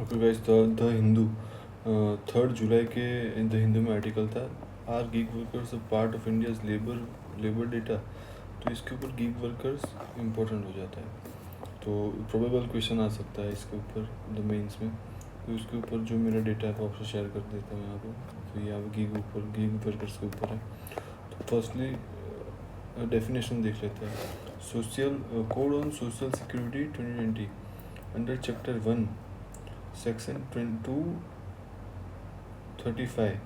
Okay guys, the Hindu 3 जुलाई के the Hindu में आर्टिकल था, are gig workers a part of India's labour data. तो इसके ऊपर गिग वर्कर्स इम्पोर्टेंट हो जाता है, तो प्रोबेबल क्वेश्चन आ सकता है इसके ऊपर द मेंस में। तो इसके ऊपर जो मेरा डेटा है वो आपसे शेयर कर देता हूँ यहाँ पे। तो यहाँ पे गिग वर्कर्स के ऊपर है। तो फर्स्टली डेफिनेशन देख लेते हैं। Social code on social security 2020 under chapter 1 Section 235.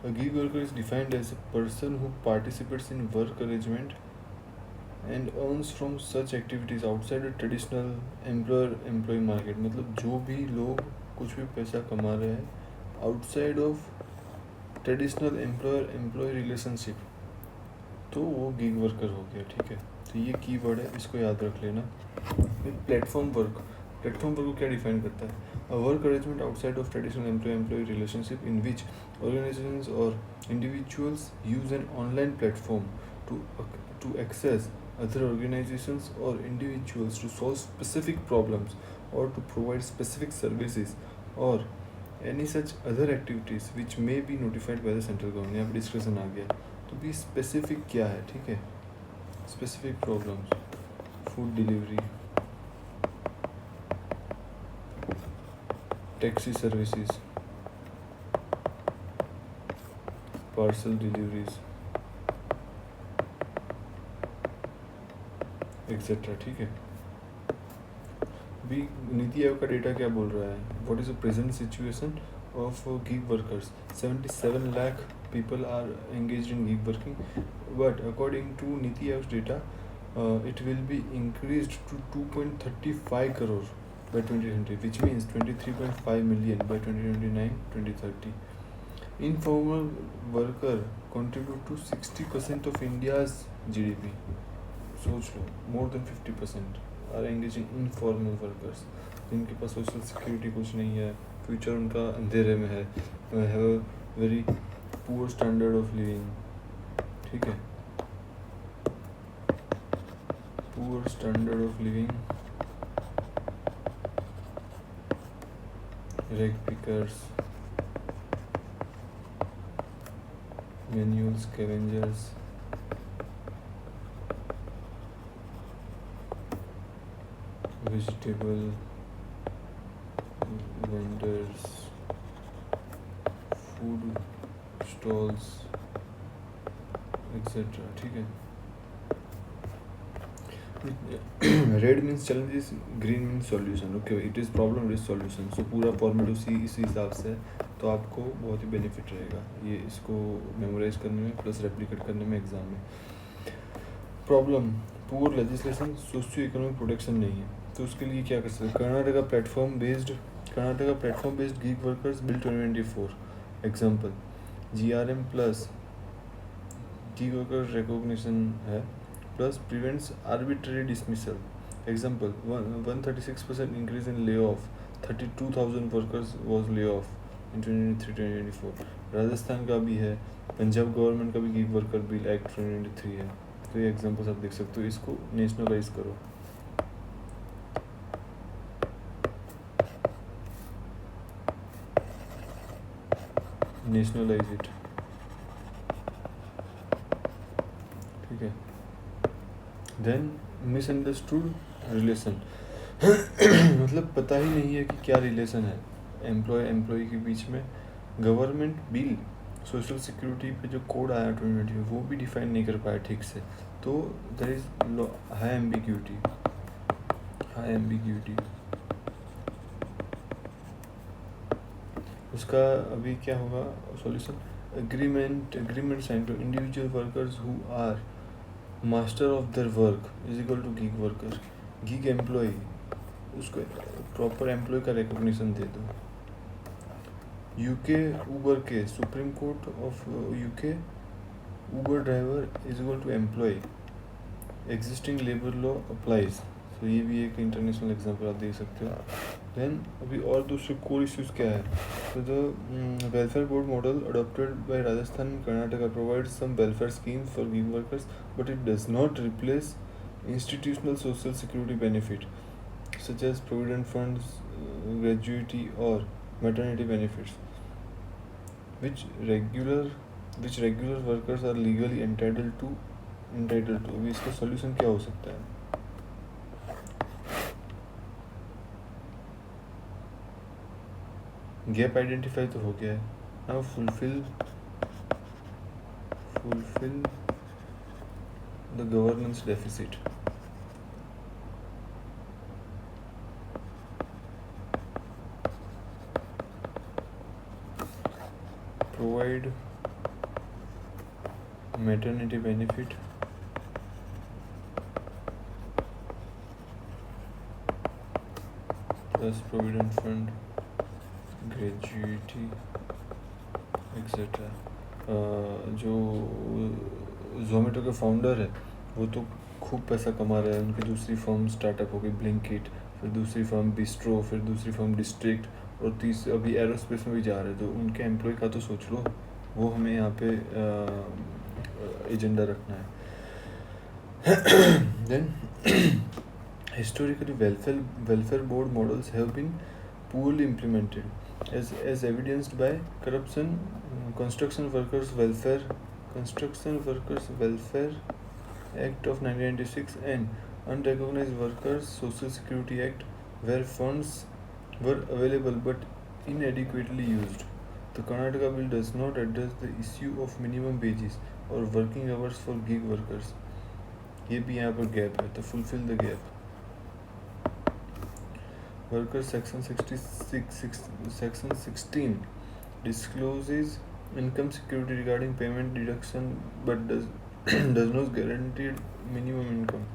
A gig worker is defined as a person who participates in work arrangement and earns from such activities outside a traditional employer-employee market. मतलब जो भी लोग कुछ भी पैसा कमा रहे हैं outside of traditional employer-employ relationship, तो वो गिग वर्कर हो गया। ठीक है, तो ये कीवर्ड है, इसको याद रख लेना। प्लेटफॉर्म वर्क को क्या डिफाइन करता है? A work arrangement outside of traditional employ relationship in which organizations और individuals use an online platform to access other organizations or individuals to solve specific problems or to provide specific services or any such other activities which may be notified by the central government। यहाँ पे discussion आ गया, तो भी specific क्या है? ठीक है, specific problems, food delivery, taxi services, parcel deliveries etcetera. ठीक है, भी नीति आयोग का डेटा क्या बोल रहा है? What is the present situation of gig workers? 77 lakh people are engaged in gig working, but according to NITI Aayog data it will be increased to 2.35 crore by 2020, which means 23.5 million by 2029-2030. Informal worker contribute to 60% of India's GDP. सोच लो, more than 50% are engaged in informal workers, जिनके पास social security कुछ नहीं है, future उनका अंधेरे में है, have a very poor standard of living. ठीक है, poor standard of living, rag pickers, manual scavengers, vegetable vendors, food stalls, etc. ठीक है, red means challenges, green means solution. Okay, it is problem, it is solution. So पूरा format इसी हिसाब से, तो आपको बहुत ही बेनिफिट रहेगा ये इसको मेमोराइज करने में प्लस रेप्लिकेट करने में एग्जाम में। Problem, poor legislation, socio economic protection नहीं है, तो उसके लिए क्या कर सकते हैं? Karnataka platform based gig workers bill 2024 example, GRM plus gig worker recognition है, plus prevents arbitrary dismissal. Example 136% increase in lay off, 32,000 workers was lay off in 2023-2024। Rajasthan का भी है, पंजाब गवर्नमेंट का भी गिग वर्कर बिल एक्ट 2023 है। तो ये एग्जाम्पल्स आप देख सकते हो, इसको नेशनलाइज करो। Nationalise it. ठीक है, देन मिसअंडरस्टूड रिलेशन मतलब पता ही नहीं है कि क्या रिलेशन है एम्प्लॉय के बीच में। गवर्नमेंट बिल सोशल सिक्योरिटी पे जो कोड आया 2020 में, वो भी डिफाइन नहीं कर पाया ठीक से, तो देयर इज हाई एम्बिग्यूटी। उसका अभी क्या होगा solution? Agreement sign to individual workers who are master of their work is equal to gig worker. Gig employ, उसको प्रॉपर एम्प्लॉय का रिकॉग्निशन दे दो। यूके ऊबर के supreme court of UK, Uber driver is equal to employ, existing labour law applies. तो ये भी एक international example आप देख सकते हो। देन अभी और दूसरे कोर इश्यूज क्या है? तो the welfare board model adopted by Rajasthan and Karnataka provides some welfare schemes for gig workers, but it does not replace institutional social security benefit. such as provident funds, gratuity, or maternity benefits, which regular which regular workers are legally entitled to. अभी इसका solution क्या हो सकता है? Gap identify तो हो गया है. Now fulfil the governance deficit. Provide maternity benefit plus provident fund, gratuity, etc. जो जोमेटो के फाउंडर है वो तो खूब पैसा कमा रहे हैं. उनकी दूसरी फर्म स्टार्टअप हो गई ब्लिंकिट, फिर दूसरी फर्म बिस्ट्रो, फिर दूसरी फर्म डिस्ट्रिक्ट, और तीसरी अभी एरोस्पेस में भी जा रहे हैं. तो उनके एम्प्लॉय का तो सोच लो. वो हमें यहाँ पे एजेंडा रखना है. Then historically welfare board models have been poorly implemented, as evidenced by corruption. Construction Workers Welfare Act of 1996 and Unrecognized Workers Social Security Act, where funds were available but inadequately used. The Karnataka bill does not address the issue of minimum wages or working hours for gig workers. ये भी यहाँ पर gap है. तो fulfil the gap. Worker Section 16 discloses income security regarding payment deduction but does not guarantee minimum income.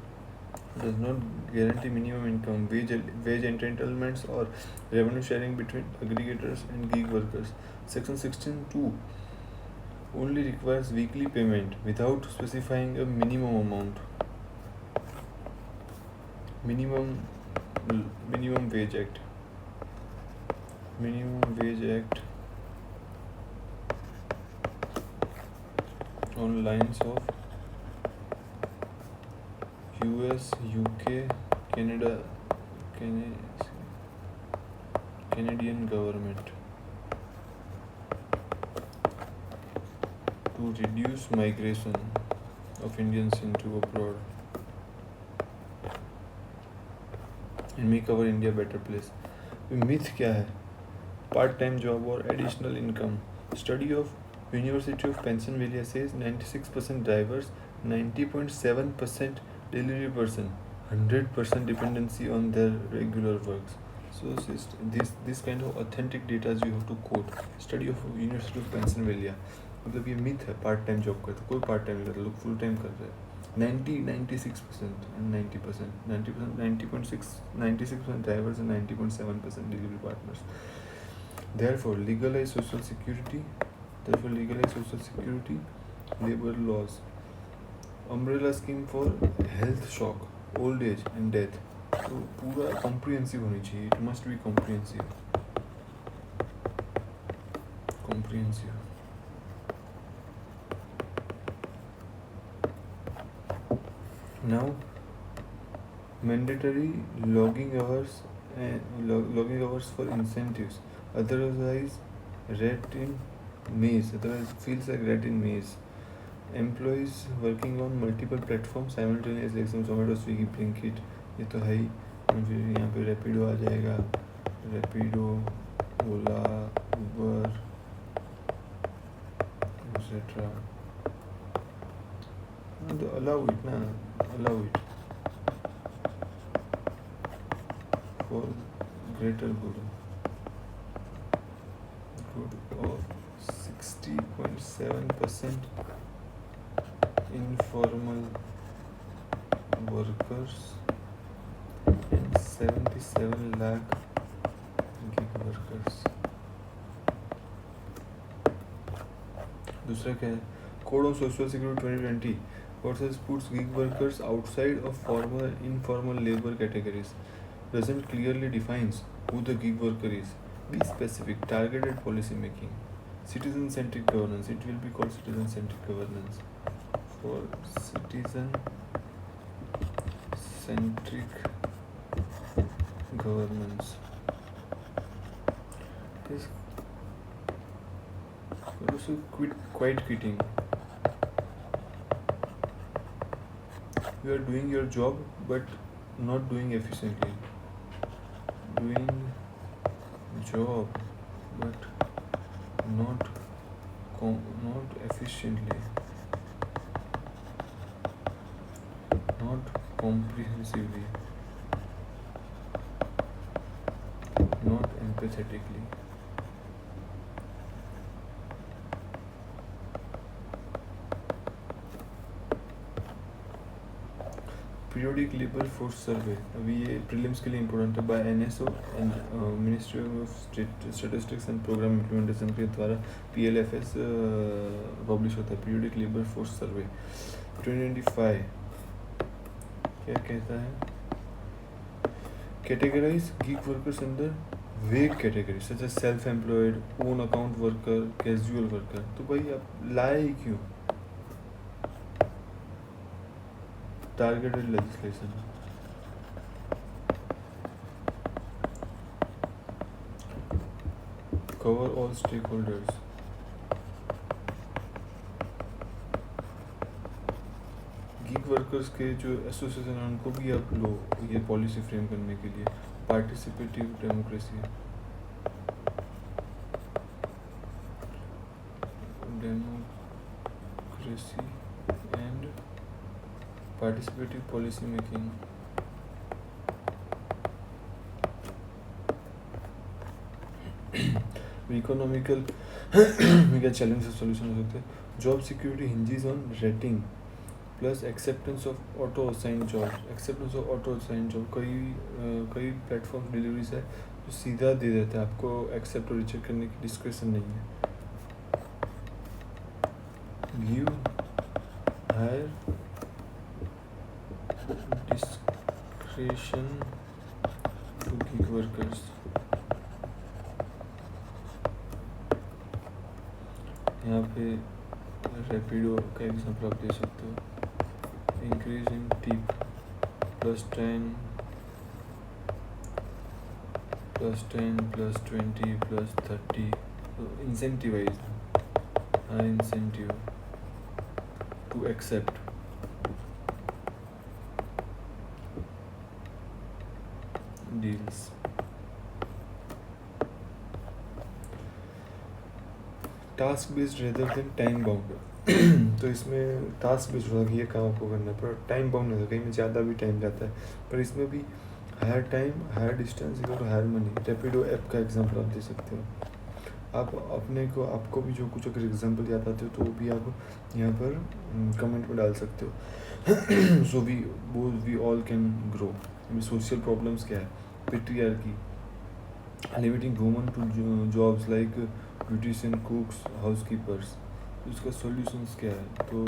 Wage entitlements, or revenue sharing between aggregators and gig workers. Section 16(2) only requires weekly payment without specifying a minimum amount. Minimum Wage Act on lines of US, UK, Canadian government to reduce migration of Indians into abroad and make our India a better place. Myth क्या है? Part time job or additional income. Study of University of Pennsylvania says 96% drivers, 90.7% delivery person, 100% dependency on their regular works. So this kind of authentic data you have to quote. Study of University of Pennsylvania. मतलब ये myth है part time job करते. कोई part time नहीं करता, लोग full time कर रहे हैं. 96% and 90%, 96% drivers and 90.7% delivery partners. Therefore, legalize social security, labor laws, umbrella scheme for health shock, old age and death. तो पूरा comprehensive होनी चाहिए. It must be comprehensive. Now, mandatory logging hours for incentives, otherwise rat in maze. Otherwise feels like rat in maze. Employees working on multiple platforms simultaneously, Zomato, Swiggy, Blinkit, ये तो है ही. फिर यहाँ पे रैपिडो आ जाएगा, रैपिडो, ओला, उबर, एक्सेट्रा. तो allow it for greater good of 60.7% informal workers and 77 lakh gig workers. दूसरा क्या है? Code on Social Security 2020 versus puts gig workers outside of formal and informal labor categories. Doesn't clearly defines who the gig worker is. Be specific. Targeted policy making. Citizen-centric governance. It will be called citizen-centric governance. For citizen-centric governments. This also quite quitting. You are doing your job but not doing efficiently. Doing job but not not efficiently, not comprehensively, not empathetically. Periodic labour force survey, अभी ये prelims के लिए important है, by NSO and ministry of statistics and programme implementation के द्वारा PLFS publish होता है, periodic labour force सर्वे 2025। क्या कहता है? Categorise gig workers under wage category such as self employed, own account worker, casual worker. तो भाई आप लाए ही क्यों? Targeted legislation. Cover all stakeholders. Gig workers के जो एसोसिएशन है उनको भी आप लो ये पॉलिसी फ्रेम करने के लिए। Participative democracy, and participative policy making. Economical क्या चैलेंज सॉल्यूशन हो सकते हैं? Job security hinges on rating plus acceptance of auto assign job. Acceptance of auto assign job, कई प्लेटफॉर्म डिलीवरीज है जो सीधा दे देता है, आपको एक्सेप्ट और रिजेक्ट करने की डिस्क्रिप्शन नहीं है। Give higher discretion to gig workers. यहाँ पे रैपिडो का एग्जाम्पल आप दे सकते हो। Increase in tip +10 +20 +30, incentivise, incentive to accept. Deals, task based rather than time bound. तो इसमें टास्क बेस्ड होगा कि ये काम आपको करना है, पर टाइम बाउंड नहीं, कहीं में ज़्यादा भी टाइम जाता है, पर इसमें भी higher time higher distance equal to higher money. Rapido app का एग्जांपल आप दे सकते हो। आप अपने को आपको भी जो कुछ अगर एग्जांपल याद आते हो तो वो भी आप यहाँ पर कमेंट में डाल सकते हो। So we all can grow. Social problems क्या है? Patriarchy, limiting women to jobs like beautician, cooks, housekeepers. इसका सॉल्यूशंस क्या है? तो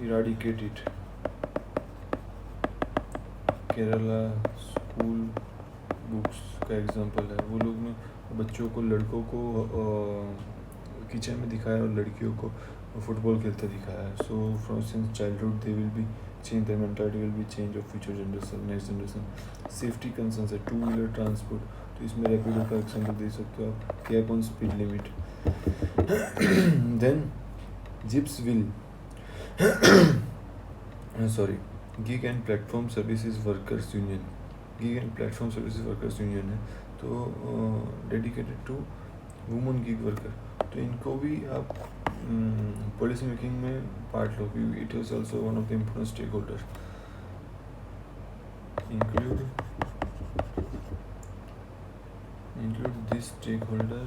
eradicate it. Kerala school books का एग्जांपल है, वो लोग ने बच्चों को, लड़कों को किचन में दिखाया और लड़कियों को फुटबॉल खेलते दिखाया है। So from since childhood they will be change, their mentality will be change of future generation, next generation. Safety concerns है, टू व्हीलर ट्रांसपोर्ट, तो इसमें रैपिडो का एग्जांपल दे सकते हो आप, cap on speed limit. Then जिप्स will gig and platform services workers union, gig and platform services workers union है, तो dedicated to woman gig worker. तो इनको भी आप पॉलिसी मेकिंग में पार्ट लो, क्योंकि it is also one of the important stakeholder. include this stakeholder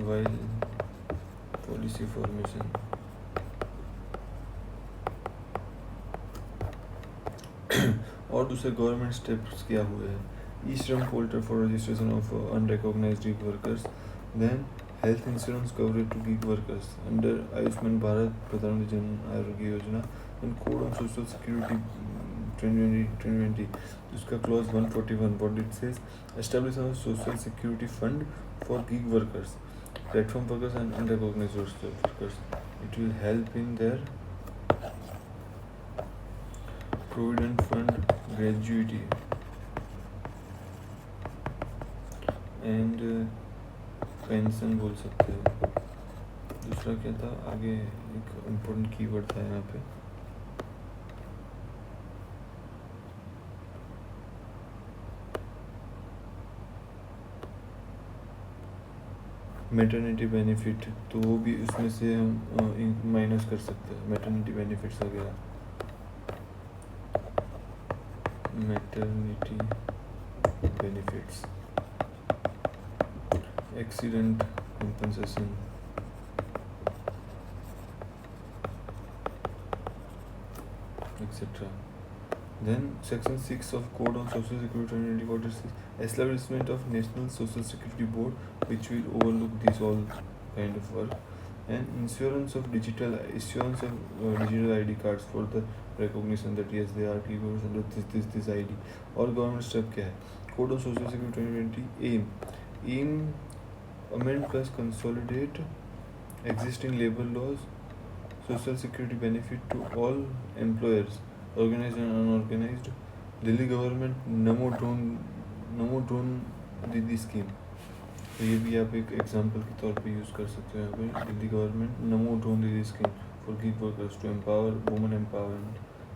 while policy formation. और दूसरे गवर्नमेंट स्टेप्स क्या हुए हैं? E Shram portal for registration of unrecognised gig workers, then health insurance coverage to gig workers under Ayushman Bharat Pradhan Mantri Jan Arogya Yojana, and code on social security 2020, जिसका clause 141 what it says, establish a social security fund for gig workers, platform workers and unrecognised workers. It will help in their provident fund, gratuity and pension बोल सकते हैं। दूसरा क्या था आगे, एक important keyword था यहाँ पे, मैटरनिटी बेनिफिट, तो वो भी उसमें से हम माइनस कर सकते हैं, मैटरनिटी बेनिफिट्स वगैरह, maternity benefits, accident compensation, etc. Then section 6 of Code on Social Security 2024 is establishment of National Social Security Board, which will overlook this all kind of work, and issuance of digital ID cards for the recognition that yes they are people under this ID. और government step क्या है? Code on Social Security 2020 aim amend plus consolidate existing labor laws, social security benefit to all employers, organized and unorganized. Delhi government Namo drone Didi scheme, तो ये भी आप एक example के तौर पे यूज़ कर सकते हो यहाँ पे। Delhi government Namo drone Didi scheme for gig workers to empower women empowerment,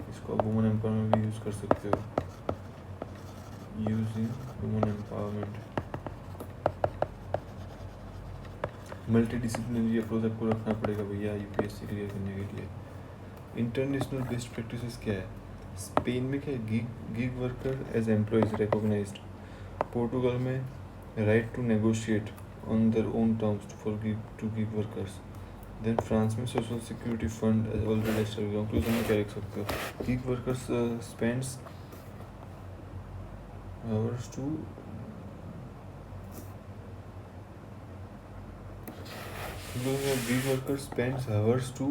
इसको आप वुमेन एम्पावरमेंट भी यूज़ कर सकते हो, using women empowerment. Multi disciplinary approach आपको रखना पड़ेगा भैया यूपीएससी क्लियर करने के लिए। इंटरनेशनल बेस्ट प्रैक्टिसेस क्या है? स्पेन में क्या है, gig worker as employees recognised. Portugal में right to negotiate on their own terms for gig workers. Then France में social security fund as already established. Conclusion में क्या लिख सकते हो? Gig workers spends hours to gig worker spends hours to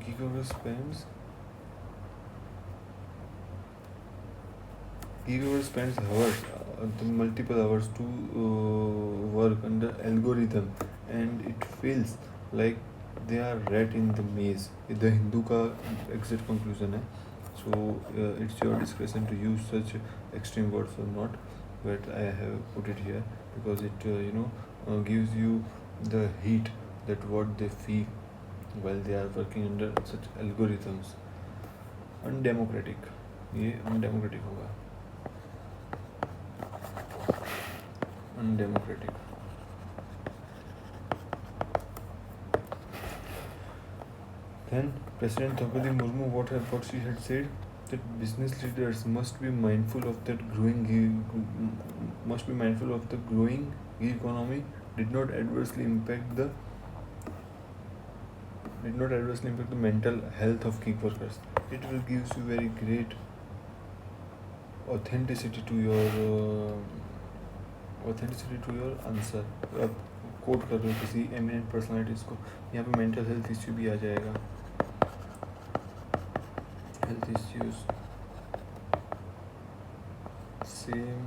gig worker spends hours, multiple hours to work under algorithm and it feels like they are rat in the maze. The Hindu का exact conclusion है, so it's your discretion to use such extreme words or not, but I have put it here because it gives you the heat that what they feel while they are working under such algorithms. Undemocratic, ये undemocratic होगा, undemocratic. Then President Draupadi Murmu, what she had said, that business leaders must be mindful of the growing gig economy did not adversely impact the mental health of gig workers. It will gives you very great authenticity to your answer. आप coat कर रहे हो किसी eminent personalities को, यहाँ पे mental health issue भी आ जाएगा, health issues, same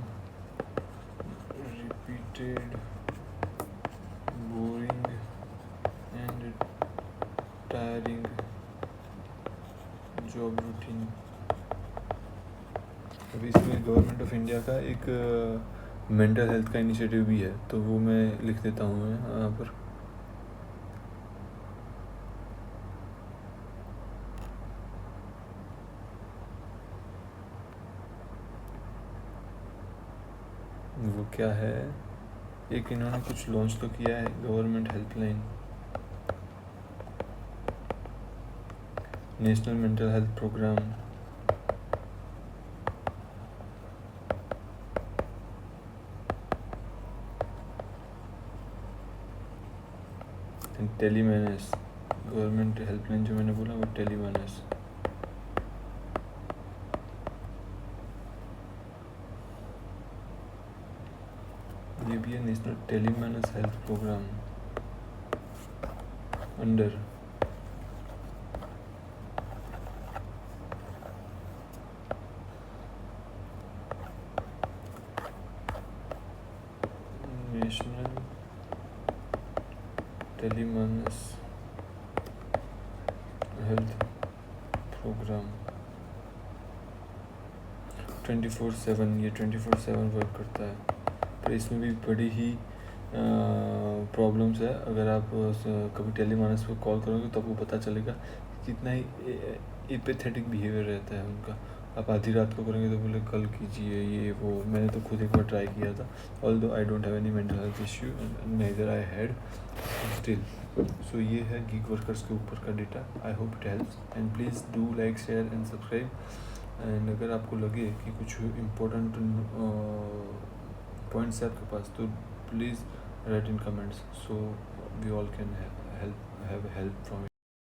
repeated boring and tiring job routine। अभी इसमें गवर्नमेंट ऑफ इंडिया का एक मेंटल हेल्थ का इनिशिएटिव भी है, तो वो मैं लिख देता हूँ यहाँ पर। वो क्या है, एक इन्होंने कुछ लॉन्च तो किया है, government helpline, national mental health programme, Tele MANAS, government helpline जो मैंने बोला वो टेलीमैनेस। ये भी है national Tele MANAS health programme under national Tele MANAS health programme 24/7, ये 24/7 वर्क करता है, पर इसमें भी बड़ी ही प्रॉब्लम्स है। अगर आप कभी टेलीमानस पे कॉल करोगे तो आपको पता चलेगा कितना ही एपेथेटिक बिहेवियर रहता है उनका। आप आधी रात को करेंगे तो बोले कल कीजिए ये वो। मैंने तो खुद एक बार ट्राई किया था, although I don't have any mental health issue neither I had still. So ये है गीग वर्कर्स के ऊपर का data. I hope it helps and please do like share and subscribe. And अगर आपको लगे कि कुछ इम्पोर्टेंट पॉइंट्स है आपके पास तो please write in comments, so we all can have help from